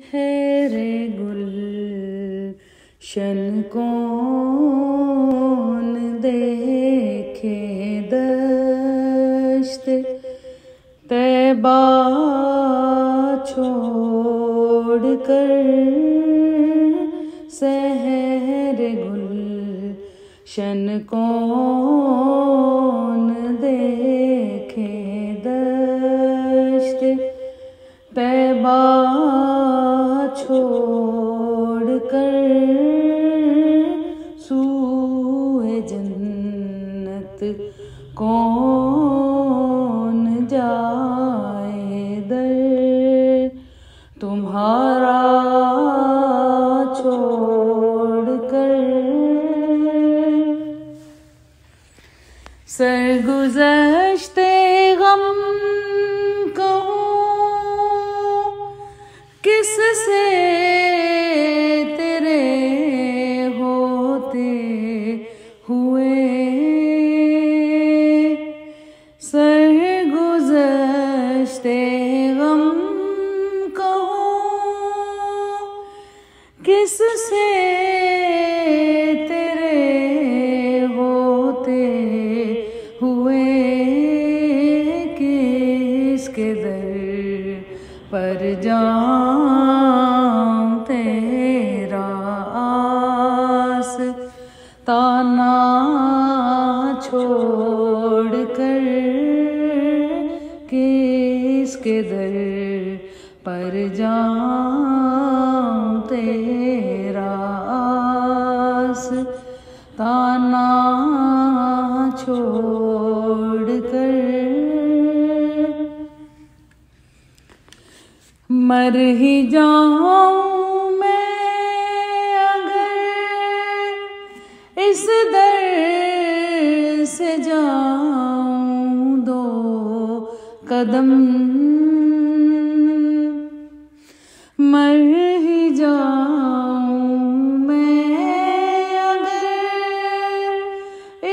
है रे गुलशन कौन देखे दश्त तैबा छोड़ कर सहर गुलशन कौन देखे दश्त तैबा छोड़ कर सूए जन्नत कौन जाए दर तुम्हारा छोड़ कर। सरगुज़श्ते गम किससे तेरे होते हुए सरगुज़श्ते गम कहो किससे तेरे होते हुए किसके दर पर जाऊं तेरा आस ताना छोड़ कर किसके दर पर जाऊं तेरा आस ताना छोड़ कर। मर ही जाऊं मैं अगर इस दर से जाऊं दो कदम मर ही जाऊं मैं अगर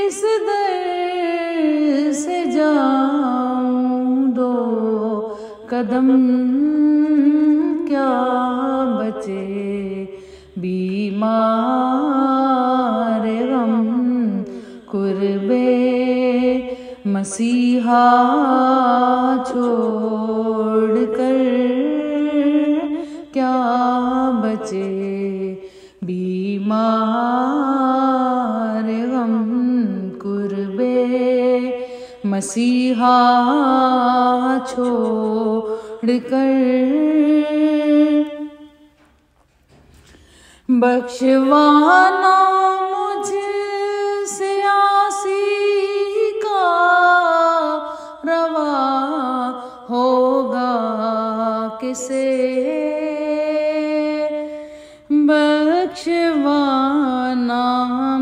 इस दर से जाऊं दो कदम क्या बचे बीमार गम कुर्बे मसीहा छोड़ कर क्या बचे बीमार गम कुर्बे मसीहा छोड़ कर। बख्शवाना मुझसे आसी का रवा होगा किसे बख्शवाना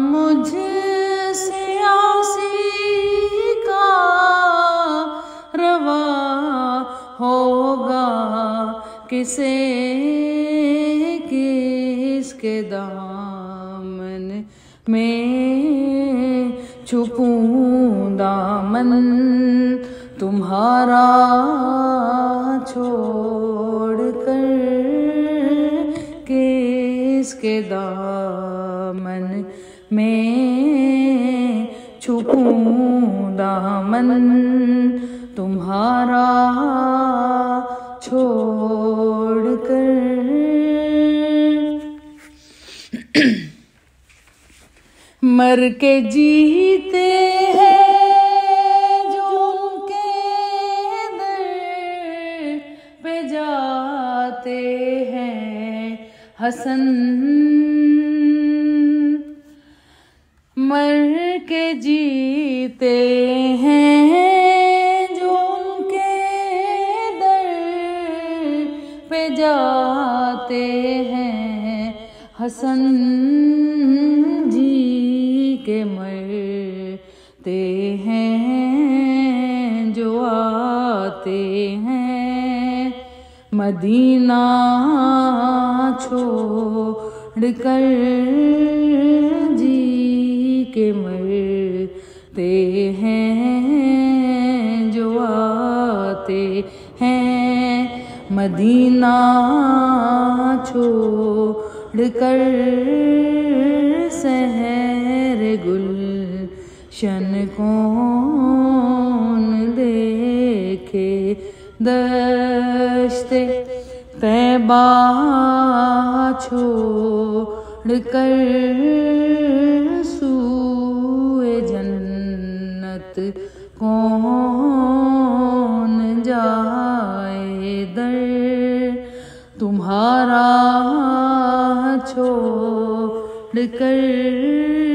मुझसे आसी का रवा होगा किसे किसके दामन में छुपूं दामन तुम्हारा छोड़ कर किसके दामन में छुपूं दामन तुम्हारा छोड़ कर। मर के जीते हैं जो उनके दर पे जाते हैं हसन मर के जीते हैं जो उनके दर पे जाते हैं हसन जी के मरते हैं जो आते हैं मदीना छोड़ कर जी के मरते हैं जो आते हैं मदीना छोड़ कर सहर गुलशन कौन देखे दश्ते तैबा छोड़ कर सूए जन्नत कौन जाए दर तुम्हारा छोड़ कर